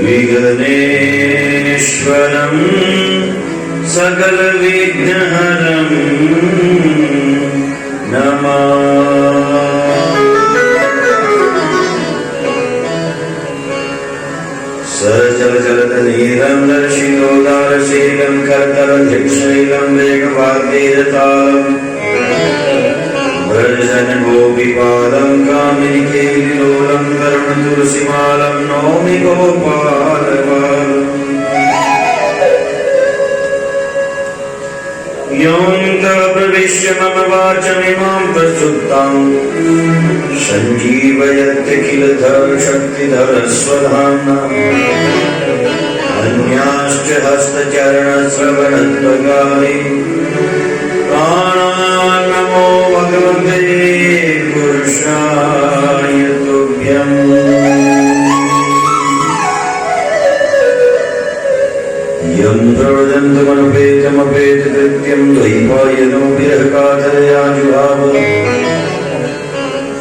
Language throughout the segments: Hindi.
विघ्नेश्वरं सकलविघ्नहरं नमामि। सजलजलधनीरं दर्शितोदारशीलं करतलधिक्षैलं वेगवाद्येरतालम् गोपीपादं कामिनीकेलिलोलं करुणतुलसीमालं नौमि गोपालपालम्। योऽन्तः प्रविश्य मम वाचमिमां प्रस्तुतां सञ्जीवयत्यखिलधरशक्तिधरस्वधाम्ना अन्याश्च हस्तचरणश्रवणत्वगानि प्राणान्नमो भगवते पुरुषाय तुभ्यम्। यं प्रवदन्तमनुपेतमपेतकृत्यं द्वैपायनो विरहकातरया जुहाव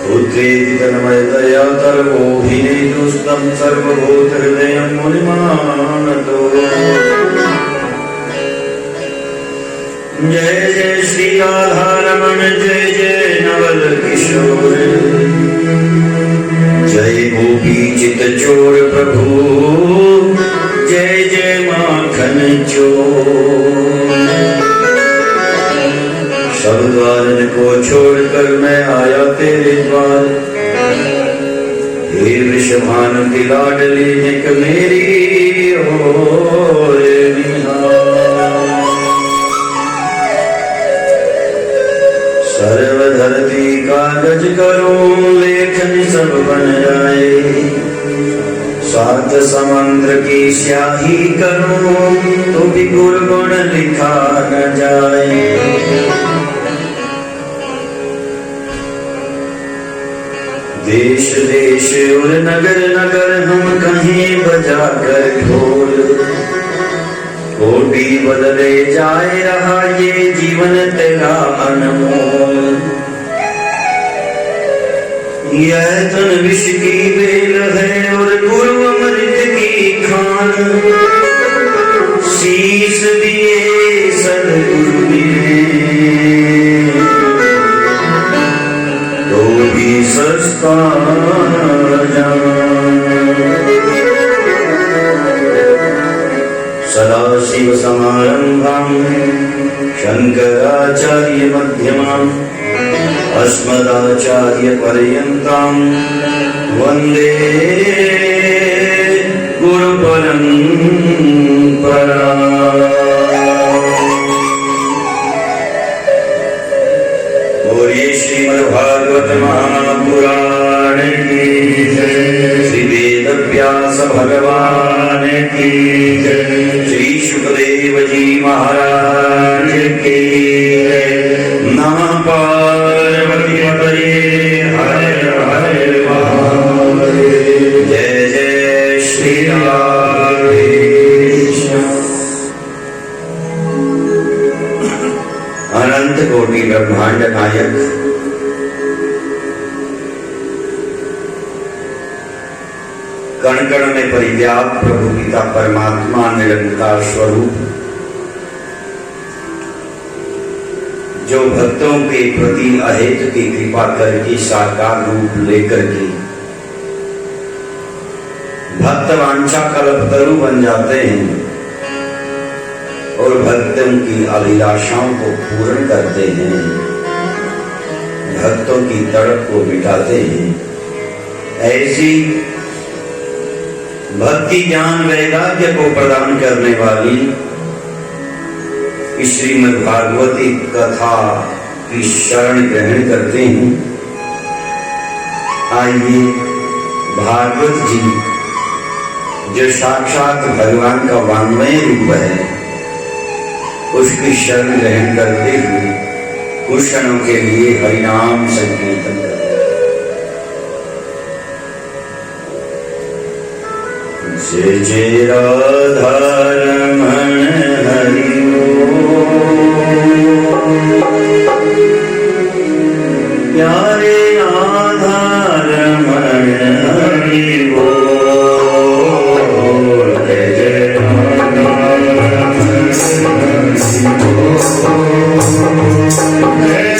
पुत्रेति तन्मयतया तर्वोऽभिनेदुस्तं सर्वभूतहृदयं मुनिमानतो। जय जय श्री राधारमण जय जय नवल किशोर जय गोपी चित चोर प्रभु जय जय माखन चोर। सब द्वारन को छोड़कर मैं आया तेरे द्वार, हे वृषभानु की लाडली निक मेरी ओर निहार। सर्वधरती कागज करूं लेखन सब बन जाए, सात समुद्र की स्याही करूं तो भी गुण लिखा न जाए। देश देश और नगर नगर हम कहीं बजा कर ढोल, कोटि बदले जाए रहा ये जीवन तेरा अनमोल। यह तन विष की बेल है और पूर्व अमृत की खान, शीश दिए सदगुरु ने तो भी सस्ता जान। सदाशिव समारंभां शंकराचार्य मध्यमाम् अस्मदाचार्य पर्यन्तां वन्दे गुरु परम्पराम्। बोलिए श्रीमद्भागवत महापुराण की जय, श्री वेद व्यास भगवान की जय, श्री सुखदेव जी महाराज की जय। नमः पार्वती पतये हर हर महादेव। जय जय श्री राधे। अनंत कोटि ब्रह्मांड नायक कण कण में परिव्याप्त प्रभु पिता परमात्मा निरंकार स्वरूप, जो भक्तों के प्रति अहेतु की कृपा करके साकार रूप लेकर के भक्त वांछा कल्पतरु बन जाते हैं और भक्तों की अभिलाषाओं को पूर्ण करते हैं, भक्तों की तड़प को मिटाते हैं। ऐसी भक्ति ज्ञान वैराग्य को प्रदान करने वाली श्रीमद् भागवती कथा की शरण ग्रहण करते हैं। आइए भागवत जी जो साक्षात भगवान का वाङ्मय रूप है, उसकी शरण ग्रहण करते हुए कुछ क्षणों के लिए हरिनाम संकीर्तन करते। जय जय राधा रमण हरि प्यारे राधा Hare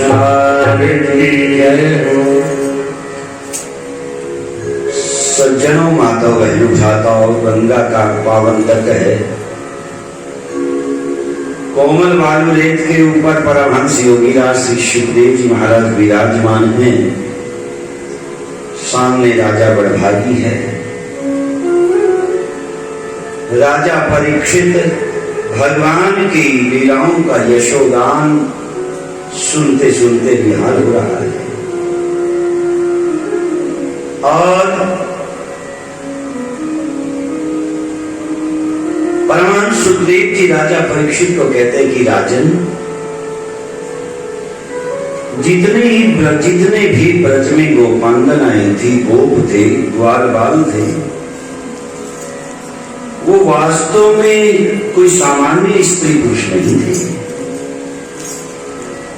की जय हो। सज्जनों, माताओं, बहनों, भ्राताओं, गंगा का पावन तट है। कोमल बालू रेत के ऊपर परमहंस योगीराज श्री सुखदेव जी महाराज विराजमान हैं। सामने राजा बड़भागी है। राजा परीक्षित भगवान की लीलाओं का यशोगान सुनते सुनते निहाल हो रहा है। और परमहंस सुखदेव जी राजा परीक्षित को कहते हैं कि राजन, जितने भी ब्रज में गोपांगनाएं थी, गोप थे, ग्वाल बाल थे, वो वास्तव में कोई सामान्य स्त्री पुरुष नहीं थे।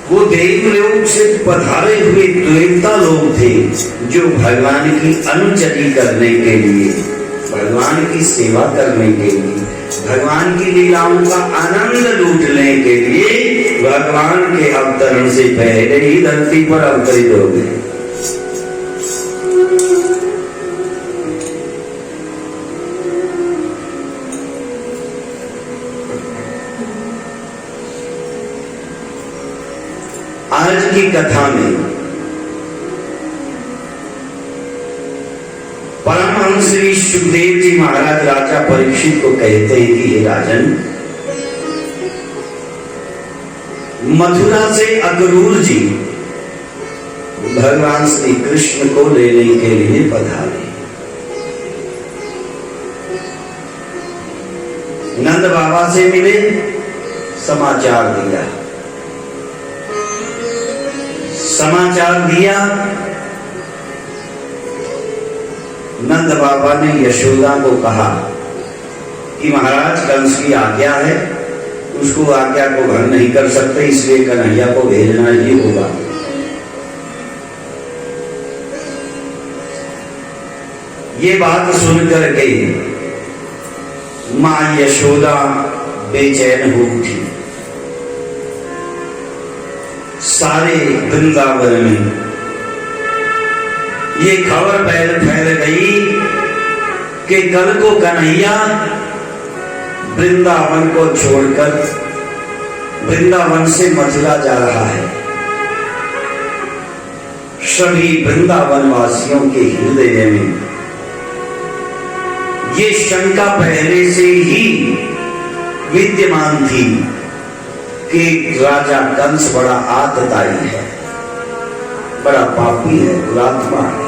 वो देवलोक से पधारे हुए देवता लोग थे, जो भगवान की अनुचरी करने के लिए, भगवान की सेवा करने के लिए, भगवान की लीलाओं का आनंद लूटने के लिए भगवान के अवतरण से पहले ही धरती पर अवतरित हो गए। आज की कथा में परमहंस श्री सुखदेव जी महाराज राजा परीक्षित को कहते हैं कि हे राजन, मथुरा से अक्रूर जी भगवान श्री कृष्ण को लेने के लिए पधारे। नंद बाबा से मिले, समाचार दिया। नंद बाबा ने यशोदा को कहा कि महाराज कंस की आज्ञा है, उसको आज्ञा को भंग नहीं कर सकते, इसलिए कन्हैया को भेजना ही होगा। ये बात सुनकर के मां यशोदा बेचैन हो उठी। सारे वृंदावन में ये खबर फैल गई कि कल को कन्हैया वृंदावन को छोड़कर वृंदावन से मथुरा जा रहा है। सभी वृंदावन वासियों के हृदय में ये शंका पहले से ही विद्यमान थी कि राजा कंस बड़ा आतताई है, बड़ा पापी है, दुरात्मा है,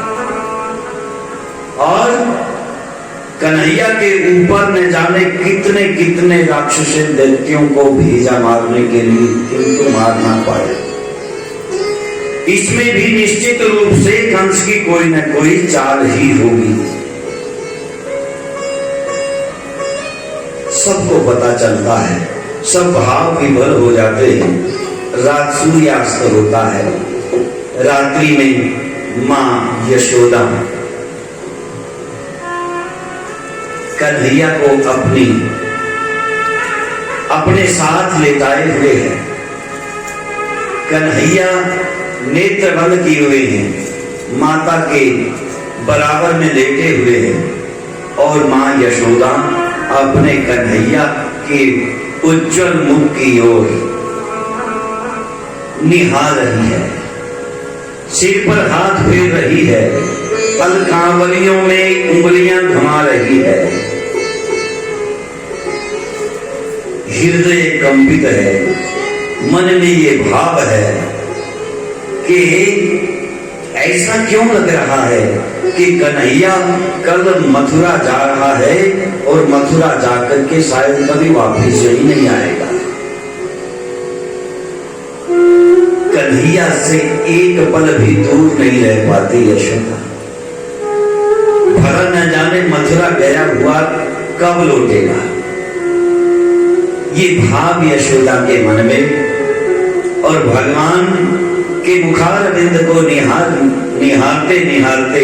और कन्हैया के ऊपर न जाने कितने कितने राक्षसी दैत्यों को भेजा मारने के लिए, किंतु मार ना पाए। इसमें भी निश्चित रूप से कंस की कोई न कोई चाल ही होगी। सबको पता चलता है, सब भाव विभोर हो जाते हैं। रात सूर्यास्त होता है। रात्रि में मां यशोदा कन्हैया को अपने साथ लेटाए हुए हैं। कन्हैया नेत्र बंद किए हुए हैं, माता के बराबर में लेटे हुए हैं, और मां यशोदा अपने कन्हैया के उज्जवल मुख की ओर निहार रही है, सिर पर हाथ फेर रही है, अलकावलियों में उंगलियां घुमा रही है। हृदय कंपित है, मन में ये भाव है कि ऐसा क्यों लग रहा है कि कन्हैया कल मथुरा जा रहा है और मथुरा जाकर के शायद कभी वापस ही नहीं आएगा। कन्हैया से एक पल भी दूर नहीं रह पाती यशोदा। भरत न जाने मथुरा गया हुआ कब लौटेगा। ये भाव यशोदा के मन में, और भगवान के मुखारविंद को निहारते निहारते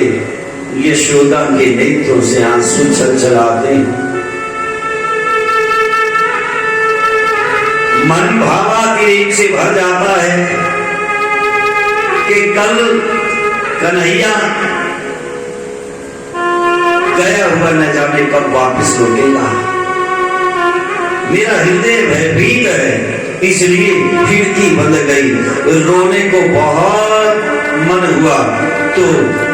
यशोदा के नेत्रों से आंसू छलछलाते। मन भावातिरेक से भर जाता है। कि कल कन्हैया गया हुआ न जाने कब वापस लौटेगा। मेरा हृदय भयभीत है, इसलिए खिड़की बंद गई। रोने को बहुत मन हुआ तो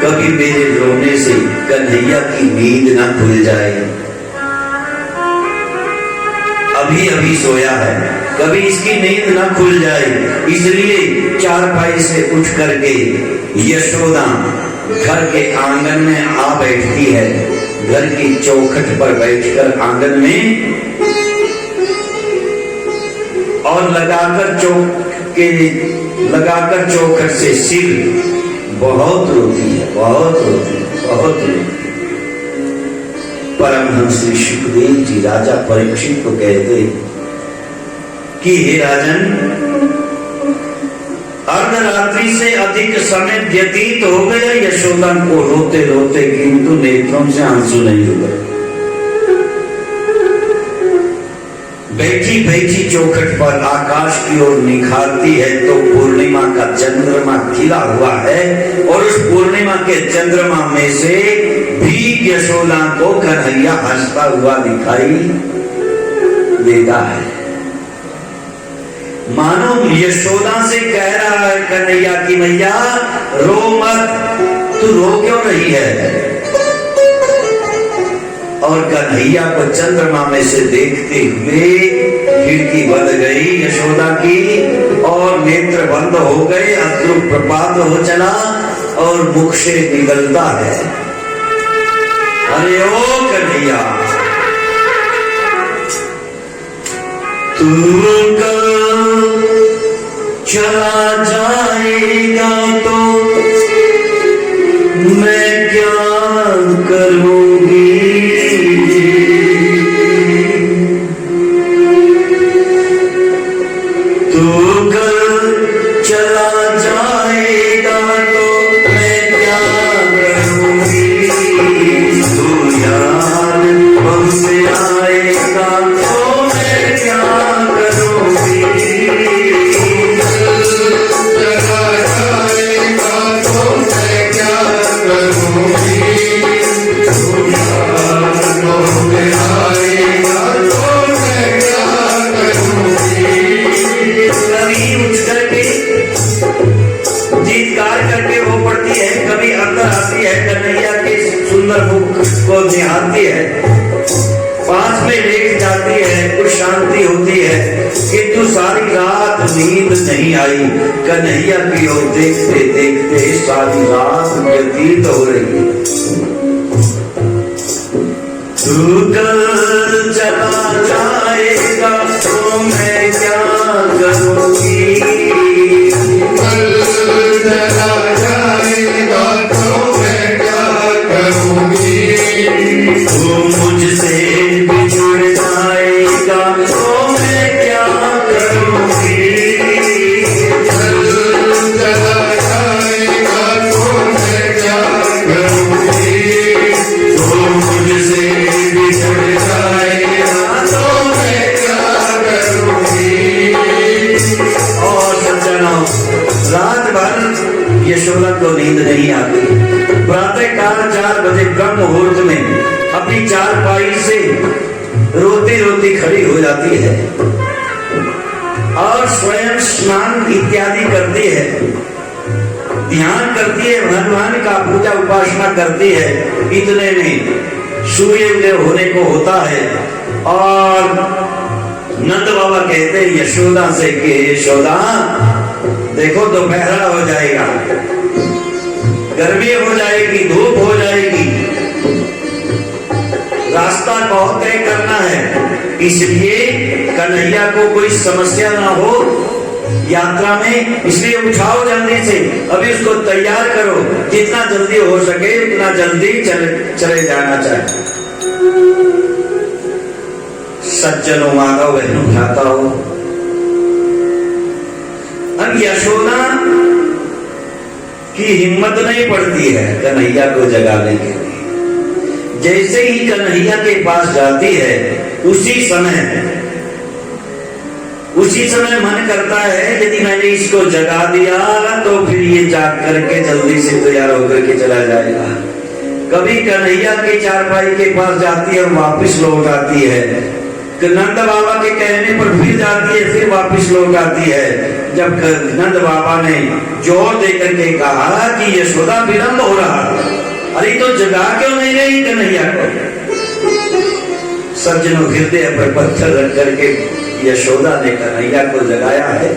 कभी मेरे रोने से कन्हैया की नींद न खुल जाए। अभी अभी सोया है, कभी इसकी नींद न खुल जाए, इसलिए चारपाई से उठ करके यशोदा घर के आंगन में आ बैठती है। घर की चौखट पर बैठकर आंगन में और लगाकर चौखट से सिर बहुत रोती है, बहुत रोती है, बहुत रोती है। परमहंस श्री सुखदेव जी राजा परीक्षित को कहते कि हे राजन, अर्धरात्रि से अधिक समय व्यतीत हो गया यशोदा को रोते रोते, किंतु नेत्रों से आंसू नहीं रुके। बैठी बैठी चौखट पर आकाश की ओर निखारती है तो पूर्णिमा का चंद्रमा खिला हुआ है और उस पूर्णिमा के चंद्रमा में से भी यशोदा को कन्हैया हंसता हुआ दिखाई देता है। मानो यशोदा से कह रहा है कन्हैया की मैया रो मत, तू रो क्यों रही है। और कन्हैया को चंद्रमा में से देखते हुए खिड़की बंद गई यशोदा की और नेत्र बंद हो गए, अश्रु प्रपात हो चला और मुख से निकलता है, अरे ओ कन्हैया, तू कल चला जाएगा तो मैं क्या करूंगी। को निहारती है, पास में लेट जाती है, कुछ शांति होती है, किंतु सारी रात नींद नहीं आई। कन्हैया की ओर देखते देखते सारी रात व्यतीत हो रही। तू कल चला जाएगा तो मैं क्या करूंगी। कल चला जाएगा तो मैं क्या करूंगी। तू मुझसे बिछड़ जाएगा तो मैं क्या करूंगी। कल चला जाएगा तो मैं क्या करूंगी। तू मुझसे बिछड़ जाएगा तो मैं क्या करूंगी। और सज्जनों, रात भर यशोदा को नींद नहीं आती। प्रातः काल 4 बजे ब्रह्म मुहूर्त में अपनी चारपाई से रोती रोती खड़ी हो जाती है और स्वयं स्नान इत्यादि करती है, ध्यान करती है, भगवान का पूजा उपासना करती है। इतने में सूर्य उदय होने को होता है और नंद बाबा कहते हैं यशोदा से कि यशोदा देखो दोपहरा हो जाएगा, गर्मी हो जाएगी, धूप हो जाएगी, रास्ता बहुत तय करना है, इसलिए कन्हैया को कोई समस्या ना हो यात्रा में, इसलिए उठाओ जल्दी से, अभी उसको तैयार करो, जितना जल्दी हो सके उतना जल्दी चले जाना चाहिए। सज्जनों, माताओं, बहनों, भ्राताओं, अब यशोदा की हिम्मत नहीं पड़ती है कन्हैया को जगाने के लिए। जैसे ही कन्हैया के पास जाती है उसी समय उसी समय मन करता है यदि मैंने इसको जगा दिया तो फिर ये जाग करके जल्दी से तैयार होकर के चला जाएगा। कभी कन्हैया के चारपाई के पास जाती है और वापस लौट आती है, नंद बाबा के कहने पर फिर जाती है, फिर वापस लौट आती है। जब नंद बाबा ने जोर देकर के कहा कि यशोदा विलंब हो रहा, अरे तो जगा क्यों नहीं रही कन्हैया को? सज्जनों हृदय पर पत्थर रख करके यशोदा ने कन्हैया को जगाया है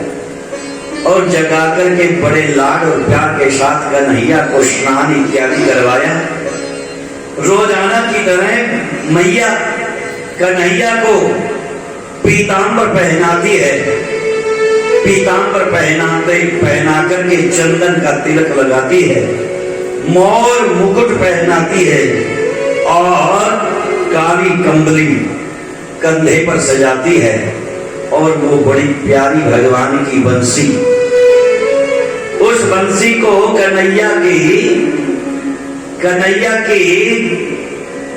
और जगा करके बड़े लाड और प्यार के साथ कन्हैया को स्नान इत्यादि करवाया। रोजाना की तरह मैया कन्हैया को पीतांबर पहनाती है, पीतांबर पहना करके चंदन का तिलक लगाती है, मोर मुकुट पहनाती है और काली कंबली कंधे पर सजाती है और वो बड़ी प्यारी भगवान की बंसी, उस बंसी को कन्हैया की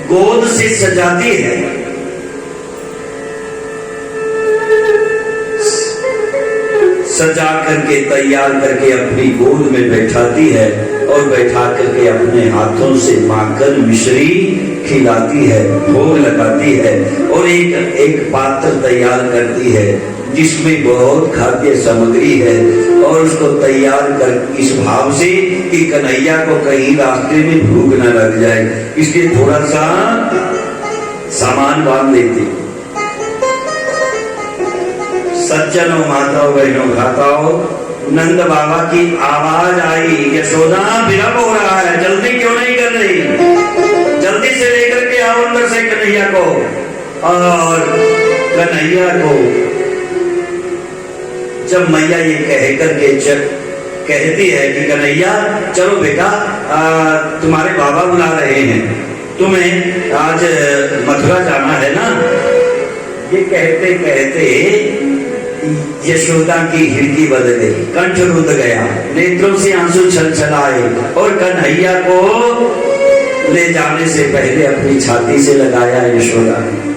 गोद से सजाती है। सजा करके तैयार करके अपनी गोद में बैठाती है और बैठा करके अपने हाथों से माखन मिश्री खिलाती है, भोग लगाती है और एक पात्र तैयार करती है जिसमें बहुत खाद्य सामग्री है और उसको तैयार कर इस भाव से कि कन्हैया को कहीं रास्ते में भूख न लग जाए, इसलिए थोड़ा सा सामान बांध लेती। सज्जनों, माताओं, बहनों, भ्राताओं, नंद बाबा की आवाज आई, यशोदा विलंब हो रहा है, जल्दी क्यों नहीं कर रही? जल्दी से लेकर के आओ अंदर से कन्हैया को। और कन्हैया को जब मैया ये कह करके कहती है कि कन्हैया चलो बेटा, तुम्हारे बाबा बुला रहे हैं, तुम्हें आज मथुरा जाना है ना। ये कहते कहते यशोदा की हृदय बदल गई, कंठ रुंध गया, नेत्रों से आंसू छलछलाए और कन्हैया को ले जाने से पहले अपनी छाती से लगाया यशोदा ने।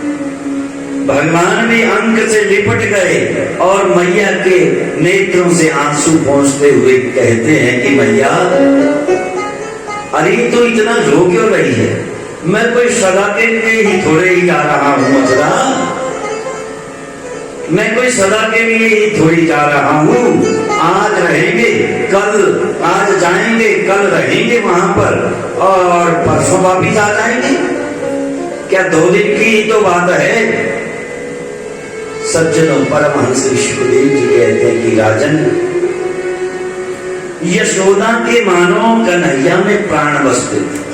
भगवान भी अंक से लिपट गए और मैया के नेत्रों से आंसू पहुंचते हुए कहते हैं कि मैया, अरे तो इतना रो क्यों रही है? मैं कोई सदा के लिए ही थोड़े ही जा रहा हूं मथुरा, मैं कोई सदा के लिए ही थोड़ी जा रहा हूँ। आज रहेंगे, कल आज जाएंगे, कल रहेंगे वहां पर और परसों वापिस आ जाएंगे। क्या 2 दिन की ही तो बात है? सज्जनों, परमहंस ऋषिदेव जी कहते हैं कि राजन, यशोदा के मानो कन्हैया में प्राण बसते थे।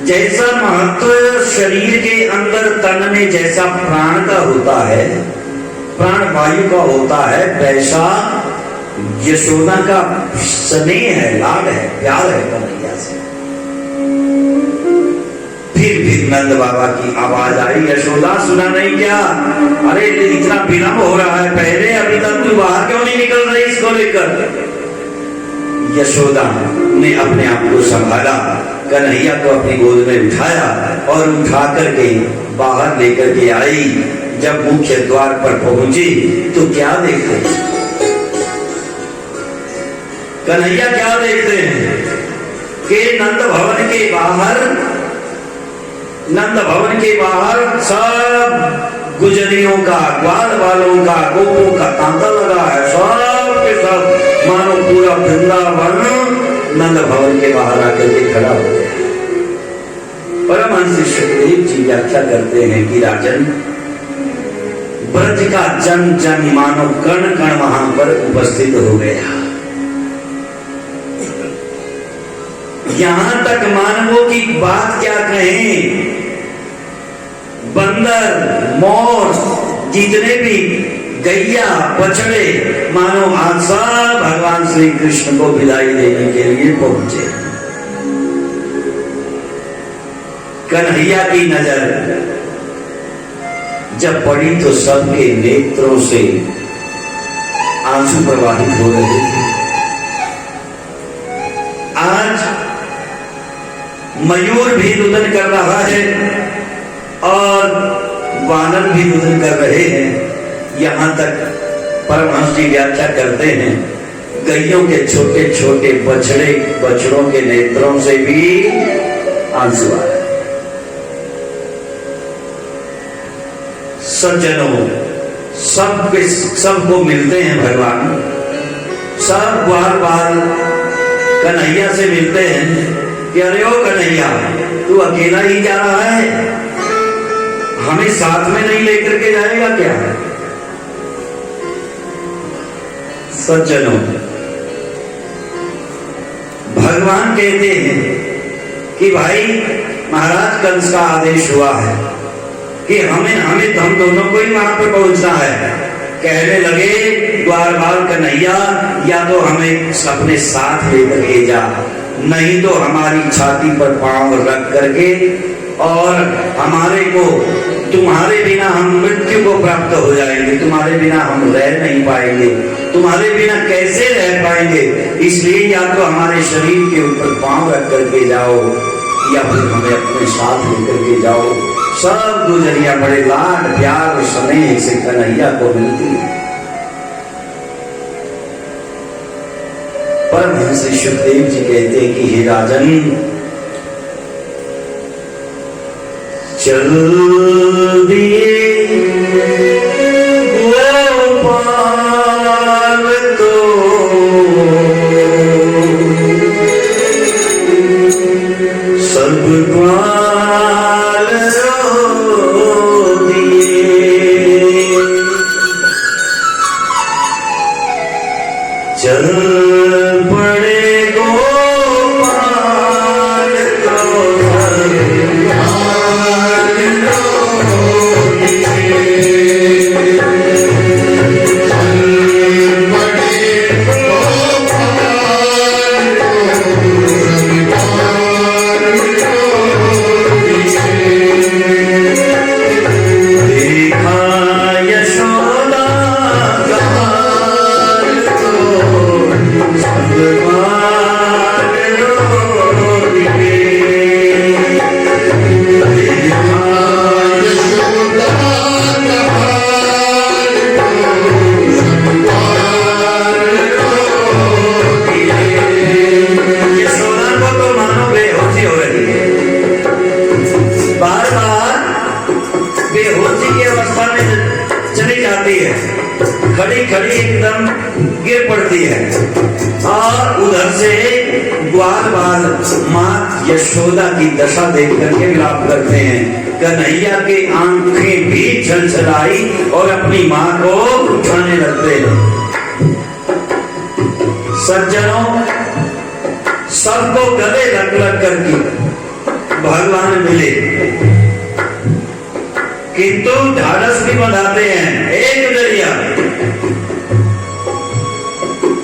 जैसा महत्व शरीर के अंदर तन में जैसा प्राण का होता है, प्राण वायु का होता है, वैसा यशोदा का स्नेह है, लाड है, प्यार है कन्हैया से। फिर नंद बाबा की आवाज आई, यशोदा सुना नहीं क्या? अरे इतना विलंब हो रहा है, पहले अभी तक तू बाहर क्यों नहीं निकल रही इसको लेकर? यशोदा ने अपने आप को संभाला, कन्हैया को अपनी गोद में उठाया और उठा करके बाहर लेकर के आई। जब मुख्य द्वार पर पहुंची तो क्या देखते हैं कन्हैया, क्या देखते हैं कि नंद भवन के बाहर सब गुजरियों का, ग्वाल वालों का, गोपों का तांता लगा है, सब के सब मानो पूरा वृंदावन नंद भवन के बाहर आकर के खड़ा हो गया। परमहंस ऋषिदेव जी व्याख्या करते हैं कि राजन, ब्रज का जन जन मानो कण कण वहां पर उपस्थित हो गया। यहां तक मानवों की बात क्या कहें, बंदर, मोर, जितने भी गैया, बछड़े, मानो आज सब भगवान श्री कृष्ण को विदाई देने के लिए पहुंचे। कन्हैया की नजर जब पड़ी तो सबके नेत्रों से आंसू प्रवाहित हो रहे थे। आज मयूर भी रुदन कर रहा है और वानर भी रुदन कर रहे हैं। यहां तक परमहंस जी व्याख्या करते हैं, गैयों के छोटे छोटे बछड़ों के नेत्रों से भी आंसू आ रहे। सज्जनों, सबको मिलते हैं भगवान, सब बार बार कन्हैया से मिलते हैं कि अरे ओ कन्हैया, तू अकेला ही जा रहा है, हमें साथ में नहीं लेकर के जाएगा क्या? सज्जनों, भगवान कहते हैं कि भाई महाराज कंस का आदेश हुआ है कि हम दोनों को ही वहां पर पहुंचना है। कहने लगे द्वार बाल कन्हैया, या तो हमें अपने साथ लेकर के जा, नहीं तो हमारी छाती पर पांव रख करके और हमारे को, तुम्हारे बिना हम मृत्यु को प्राप्त हो जाएंगे, तुम्हारे बिना हम रह नहीं पाएंगे, तुम्हारे बिना कैसे रह पाएंगे, इसलिए या तो हमारे शरीर के ऊपर पांव रख करके जाओ या फिर हमें अपने साथ लेकर के जाओ। सब गुजरिया बड़े लाड प्यार और स्नेह से कन्हैया को मिलती है। परमहंस सुखदेव जी कहते हैं कि हे राजन, चल दिए गोपाल तो सब ग्वाल रो दिए, चल पड़े गोपाल तो खड़ी एकदम गिर पड़ती है और उधर से ग्वाल बाल मां यशोदा की दशा देख करके विलाप करते हैं। कन्हैया की आंखें भी छलछलाई और अपनी मां को उठाने लगते हैं। सज्जनों, सबको गले लग लग करके भगवान मिले, किंतु ढाढ़स भी बंधाते हैं। एक गुजरिया,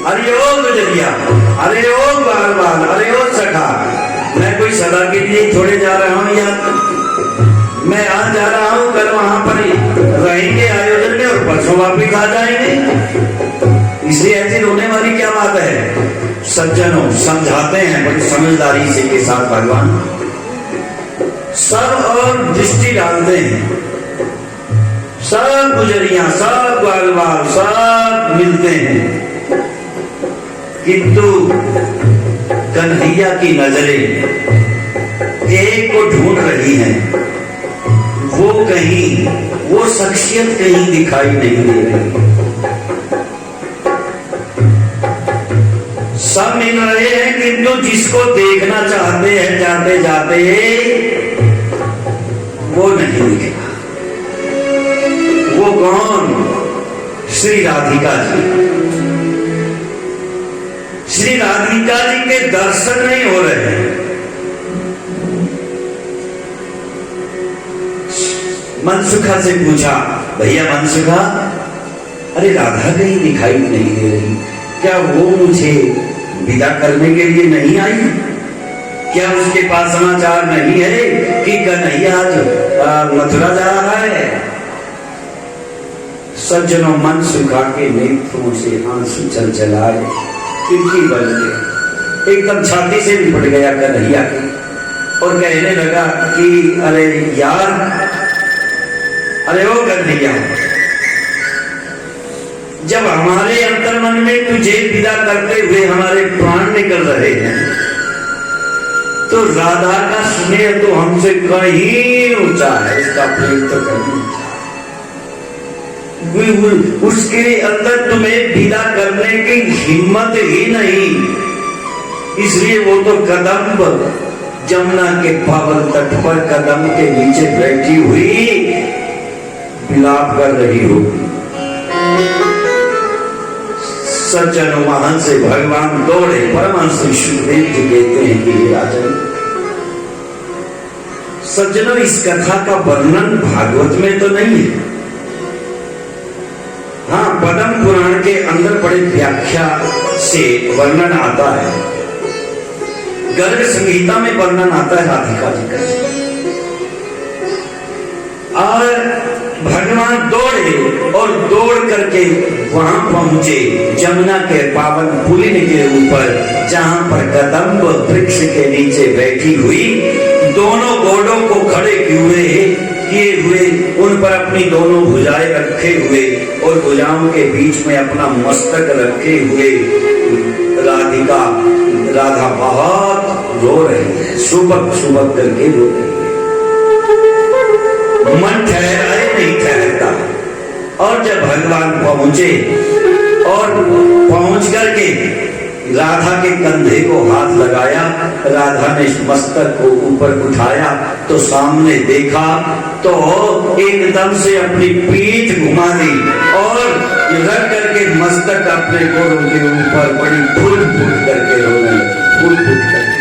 अरे ओ गुजरिया, अरे ओ बाल बाल, अरे ओ सखा, मैं कोई सदा के लिए थोड़े जा रहा हूं, या मैं आज जा रहा हूं, कल वहां पर रहेंगे आयोजन में और परसों वापिस आ जाएंगे, इसलिए ऐसी रोने वाली क्या बात है? सज्जनों, समझाते हैं बड़ी समझदारी से के साथ भगवान, सब और दृष्टि डालते हैं। सब गुजरिया, सब ग्वाल बाल, सब मिलते हैं, किंतु कन्हैया की नजरें एक को ढूंढ रही हैं। वो शख्सियत कहीं दिखाई नहीं दे रही। सब मिल रहे हैं, किंतु जिसको देखना चाहते हैं जाते जाते वो नहीं दिखेगा। वो कौन? श्री राधिका जी। श्री राधिका जी के दर्शन नहीं हो रहे हैं। मनसुखा से पूछा, भैया मनसुखा, अरे राधा कहीं दिखाई नहीं दे रही, क्या वो मुझे विदा करने के लिए नहीं आई? क्या उसके पास समाचार नहीं है कि कन्हैया आज मथुरा जा रहा है? सज्जनों, मनसुखा के नेत्रों से आंसू चल चलाए, खिड़की बन गए, एकदम छाती से लिपट गया कन्हैया की और कहने लगा कि अरे यार, अरे ओ कन्हैया, जब हमारे अंतर्मन में तुझे विदा करते हुए हमारे प्राण निकल रहे हैं, तो राधा का स्नेह तो हमसे कहीं ऊंचा है, इसका प्रेम तो कहीं ऊंचा है। उसके अंदर तुम्हें विदा करने की हिम्मत ही नहीं, इसलिए वो तो कदम्ब जमुना के पावन तट पर कदम के नीचे बैठी हुई विलाप कर रही होगी। सज्जन वहां से भगवान दौड़े, परमहंस सुखदेव जी कहते हैं कि राजन सज्जनों, इस कथा का वर्णन भागवत में तो नहीं है। हाँ, पद्म पुराण के अंदर बड़े व्याख्या से वर्णन आता है, गर्ग संहिता में वर्णन आता है राधिका जी का। और भगवान दौड़े और दौड़ करके वहां पहुंचे जमुना के पावन पुलिन के ऊपर, जहां पर कदम्ब वृक्ष के नीचे बैठी हुई दोनों घोड़ों को खड़े किए हुए उन पर अपनी दोनों भुजाएं रखे हुए और भुजाओं के बीच में अपना मस्तक रखे हुए राधा बहुत रो रही है, सुबक सुबक करके रो रही है। मन ठहराए नहीं ठहरता। और जब भगवान पहुंचे और पहुंच करके राधा के कंधे को हाथ लगाया, राधा ने मस्तक को ऊपर उठाया तो सामने देखा तो एकदम से अपनी पीठ घुमा दी और रख करके मस्तक अपने घोड़ों के ऊपर बड़ी फूल फूट करके रोने लगी, फूल फूट करके।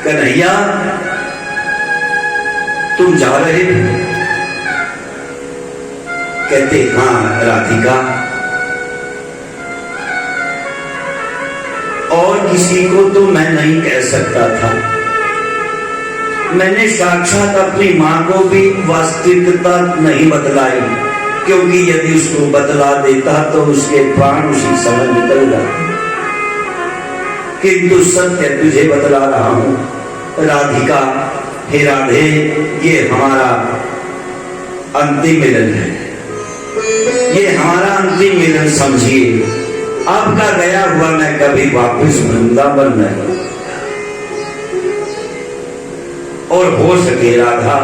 कन्हैया तुम जा रहे हो? कहते हाँ राधिका, और किसी को तो मैं नहीं कह सकता था। मैंने साक्षात अपनी मां को भी वास्तविकता नहीं बतलाई, क्योंकि यदि उसको बतला देता तो उसके प्राण उसी समय निकल जाते। किंतु सत्य तुझे बतला रहा हूं राधिका, हे राधे, ये हमारा अंतिम मिलन है, ये हमारा अंतिम मिलन समझिए। आपका गया हुआ मैं कभी वापस वृंदावन नहीं, और हो सके राधा,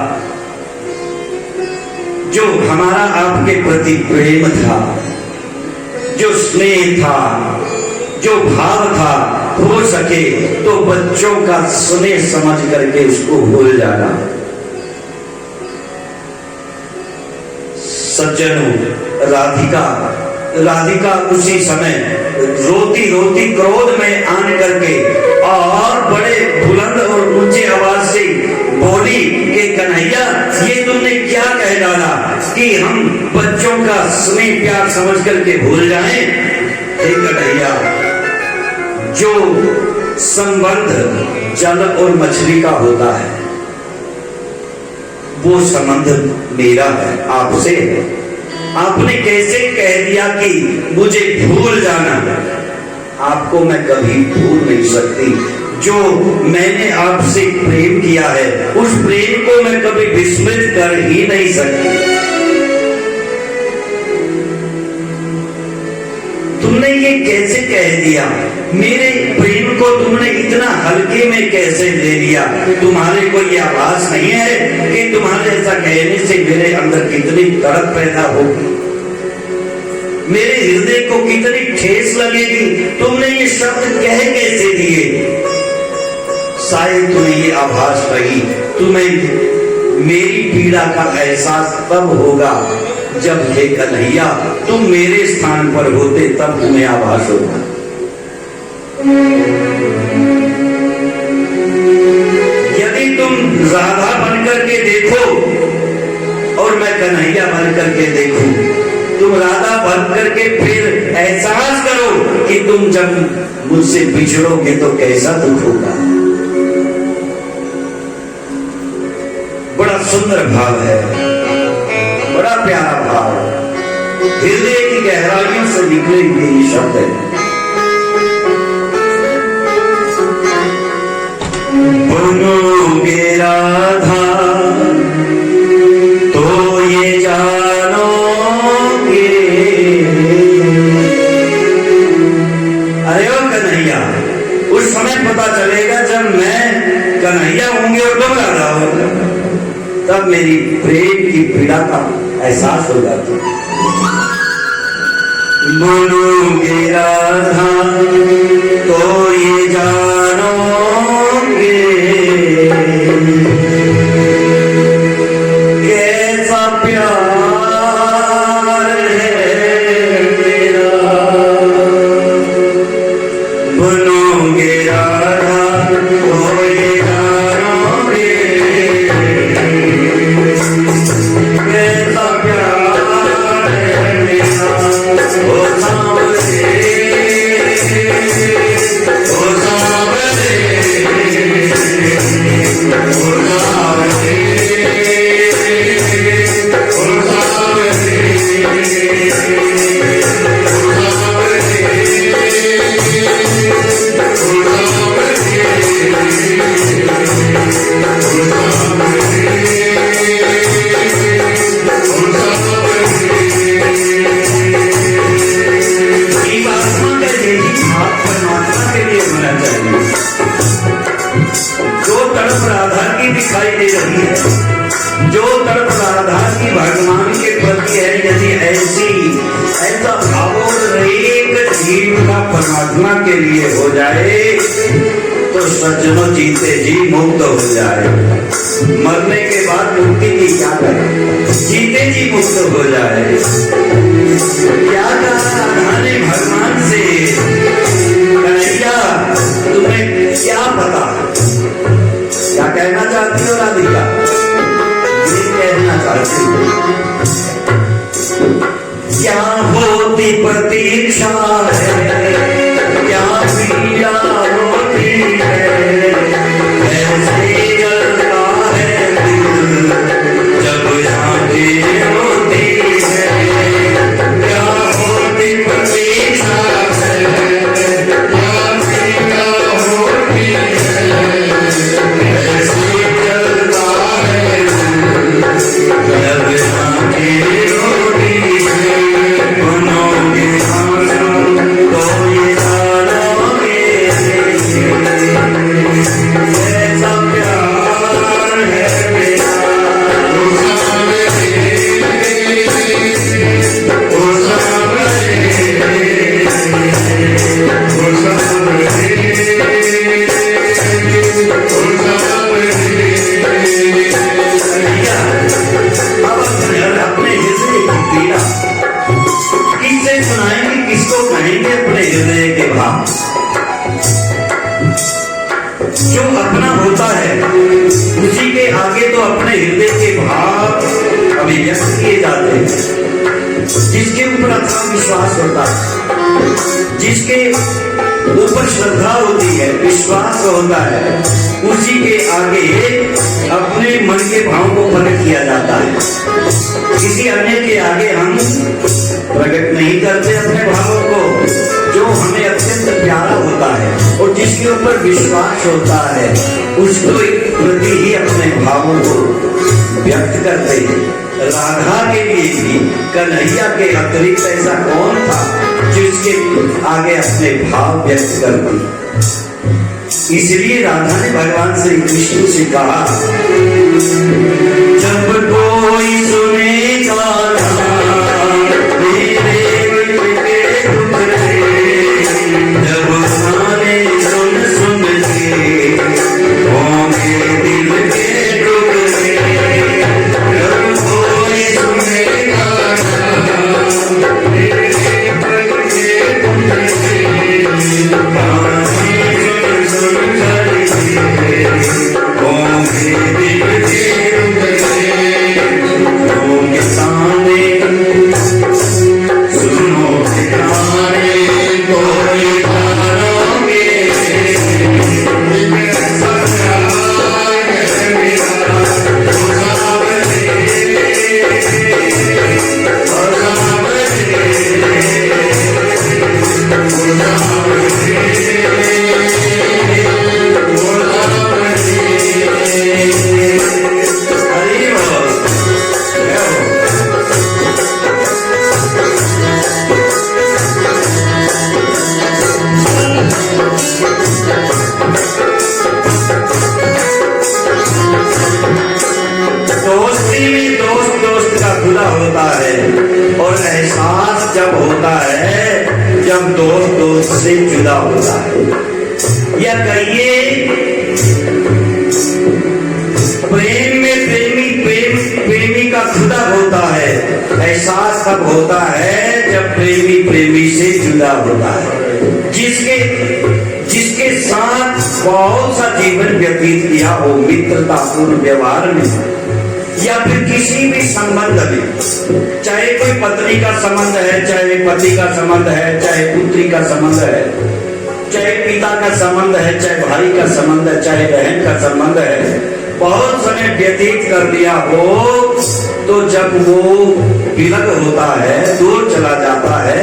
जो हमारा आपके प्रति प्रेम था, जो स्नेह था, जो भाव था, हो सके तो बच्चों का स्नेह समझ करके उसको भूल जाना। सज्जनों, राधिका उसी समय रोती रोती क्रोध में आन करके और बड़े बुलंद और ऊंचे आवाज से बोली कि कन्हैया, ये तुमने क्या कह डाला कि हम बच्चों का स्नेह प्यार समझ करके भूल जाएं? हे कन्हैया, जो संबंध जल और मछली का होता है वो संबंध मेरा है, आपसे है। आपने कैसे कह दिया कि मुझे भूल जाना? आपको मैं कभी भूल नहीं सकती। जो मैंने आपसे प्रेम किया है उस प्रेम को मैं कभी विस्मृत कर ही नहीं सकती। तुमने ये कैसे कह दिया? मेरे प्रेम को तुमने इतना हल्के में कैसे ले लिया? तुम्हारे को ये आवाज नहीं है कि तुम्हारे ऐसा कहने से मेरे अंदर कितनी तड़प पैदा होगी, मेरे हृदय को कितनी ठेस लगेगी? तुमने ये शब्द कह कैसे दिए? शायद तुम्हें ये आभास रही, तुम्हें मेरी पीड़ा का एहसास तब होगा जब हे कन्हैया तुम मेरे स्थान पर होते, तब तुम्हें आभास होगा। यदि तुम राधा बनकर के देखो और मैं कन्हैया बनकर के देखूं, तुम राधा बनकर के फिर एहसास करो कि तुम जब मुझसे बिछड़ोगे तो कैसा दुख होगा। बड़ा सुंदर भाव है, बड़ा प्यारा भाव, हृदय की गहराइयों से निकले हुए ये शब्द है। बनोगे राधा तो ये जानो तब मेरी प्रेम की पीड़ा का एहसास हो जाता। मनोगे राधा तो ये जानोगे कैसा प्यार है मेरा। बनोगे राधा तो ये जानोगे कैसा प्यार है मेरा। ओ सांवरे ओ सांवरे ओ सांवरे दिखाई दे रही है, जो तड़प राधा की भगवान के प्रति है, यदि ऐसा भावोद्रेक जीव का परमात्मा के लिए हो जाए तो सज्जनों जीते जी मुक्त हो जाए। मरने के बाद मुक्ति की क्या करे, जीते जी मुक्त हो जाए। क्या कहा राधा ने भगवान से, कन्हैया तुम्हें क्या पता, क्या कहना चाहती हो राधिका? ये कहना चाहती हो क्या होती प्रतीक्षा है, क्या पीड़ा होती है, ऐसे जलता है दिल जब शादी होती है। क्या होती प्रतीक्षा है, क्या पीड़ा होती है, जो अपना होता है उसी के आगे तो अपने हृदय के भाव अभिव्यक्त किए जाते हैं। जिसके ऊपर अथाह विश्वास होता है, जिसके ऊपर श्रद्धा होती है, विश्वास होता है, उसी के आगे अपने मन के भाव को प्रकट किया जाता है। किसी अन्य के आगे हम प्रकट नहीं करते अपने भावों को। जो हमें अत्यंत प्यारा होता है और जिसके ऊपर विश्वास होता है उसको प्रति ही अपने भावों को व्यक्त करते हैं। राधा के लिए भी कन्हैया के अतिरिक्त ऐसा कौन था जिसके आगे अपने भाव व्यक्त करती। इसलिए राधा ने भगवान श्री कृष्ण से कहा, जब कोई सुनेगा जब सारे सुन सुन के होंगे दिल के टुकड़े। जब कोई सुनेगा मेरे पल के टुकड़े, सुन सुन करके होंगे दिल के टुकड़े। ऐसी में दोस्त दोस्त का खुदा होता है, और एहसास जब होता है जब दोस्त दोस्त से जुदा होता है। या कहिए प्रेम में प्रेमी का खुदा होता है। एहसास तब होता है जब प्रेमी प्रेमी से जुदा होता है। जिसके साथ बहुत सा जीवन व्यतीत किया हो, मित्रतापूर्ण व्यवहार में या फिर किसी भी संबंध में, चाहे कोई पत्नी का संबंध है, चाहे पति का संबंध है, चाहे पुत्री का संबंध है, चाहे पिता का संबंध है, चाहे भाई का संबंध है, चाहे बहन का संबंध है, बहुत समय व्यतीत कर दिया हो, तो जब वो विलग होता है, दूर चला जाता है,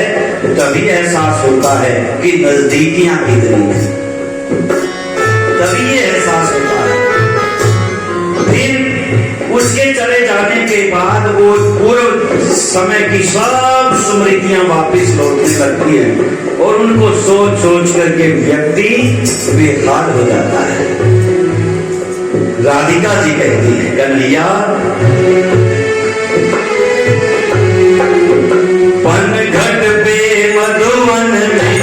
तभी एहसास होता है कि नजदीकियां कितनी हैं। तभी ये एहसास होता है। फिर उसके चले जाने के बाद वो पूर्व समय की सब स्मृतियां वापस लौटने लगती हैं, और उनको सोच सोच करके व्यक्ति बेहाल हो जाता है। राधिका जी कहती है, कन्हैया पनघट पे मधुवन में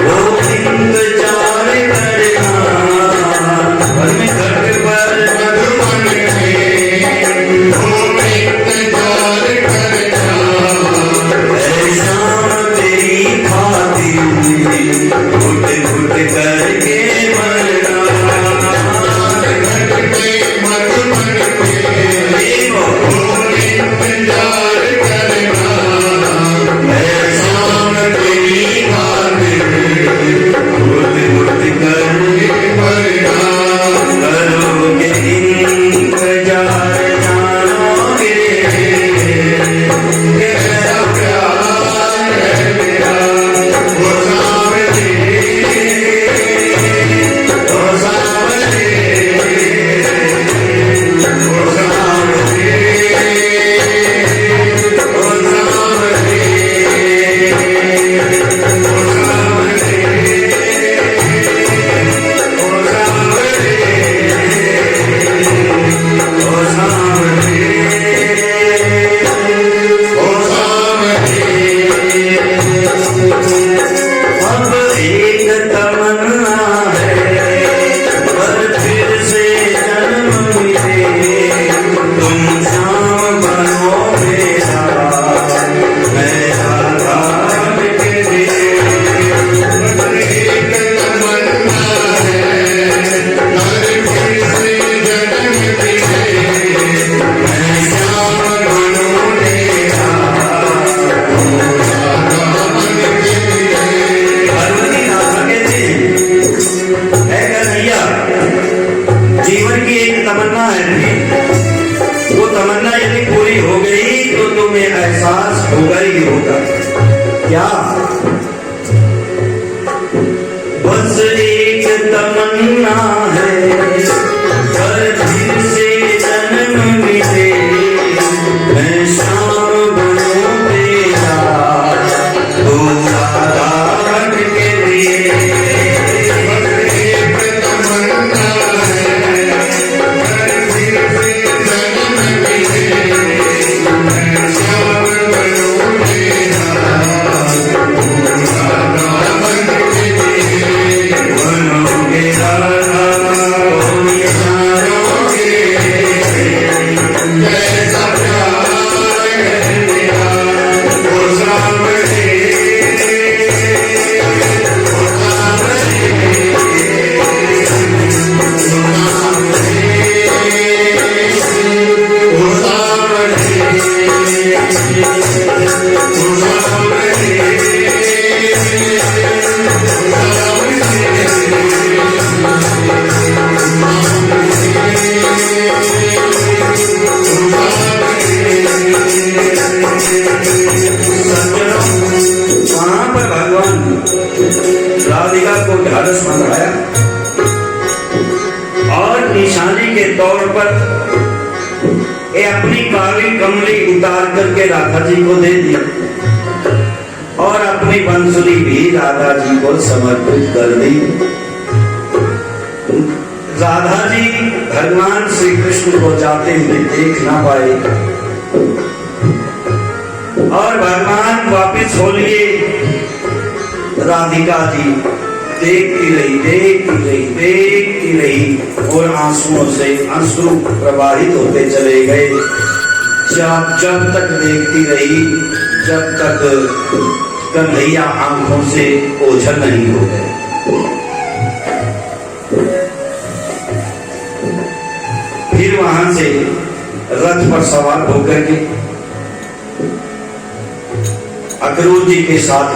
वो इंतजार करना, पनघट पर मधुवन में वो इंतजार करना, शाम तेरी खातिर घुट घुट करके मरना। बस एक तमन्ना है, पर फिर से जन्म मिले, मैं शाम बनूं तेरा, तू राधा के लिए। बस एक तमन्ना है, पर फिर से जन्म मिले, मैं शाम बनूं तेरा, तू राधा के लिए। बनोगे राधा कैसा प्यार है तेरा, वो सामने राधिका को ढाढ़स बंधाया और निशानी के तौर पर ये अपनी काली कमली उतार करके राधा जी को दे दी और अपनी बंसुरी भी राधा जी को समर्पित कर दी। राधा जी भगवान श्री कृष्ण को जाते हुए देख ना पाए और भगवान वापिस हो लिए। राधिका जी देखती रही और आंसुओं से आंसू प्रवाहित होते चले गए। जब तक देखती रही जब तक कन्हैया आंखों से ओझल नहीं हो गए। फिर वहां से रथ पर सवार होकर के अक्रूर जी के साथ